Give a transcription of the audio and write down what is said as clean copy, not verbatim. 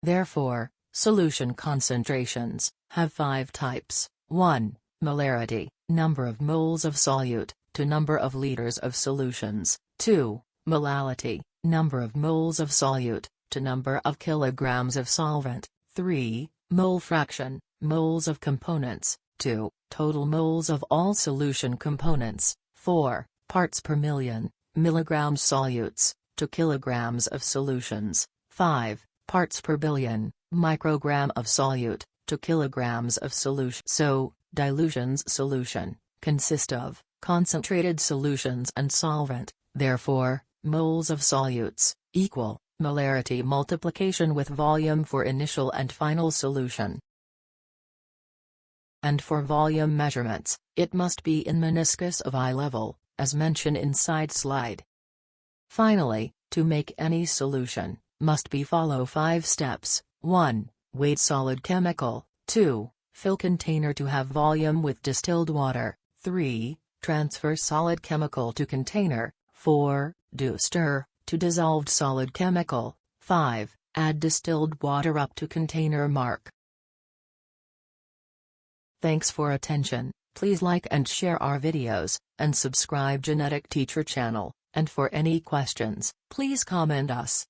Therefore, solution concentrations have 5 types. 1. Molarity, number of moles of solute, to number of liters of solutions. 2. Molality, number of moles of solute, to number of kilograms of solvent. 3. Mole fraction, moles of components, to total moles of all solution components. 4. Parts per million, milligrams solutes, to kilograms of solutions. 5. Parts per billion, microgram of solute, to kilograms of solution. So, dilution's solution consist of concentrated solutions and solvent. Therefore, moles of solutes equal molarity multiplication with volume for initial and final solution. And for volume measurements, it must be in meniscus of eye level, as mentioned inside slide. Finally, to make any solution, must be follow 5 steps. 1. Weight solid chemical. 2. Fill container to have volume with distilled water. 3. Transfer solid chemical to container. 4. Do stir, to dissolved solid chemical. 5. Add distilled water up to container mark. Thanks for attention. Please like and share our videos, and subscribe Genetic Teacher channel, and for any questions, please comment us.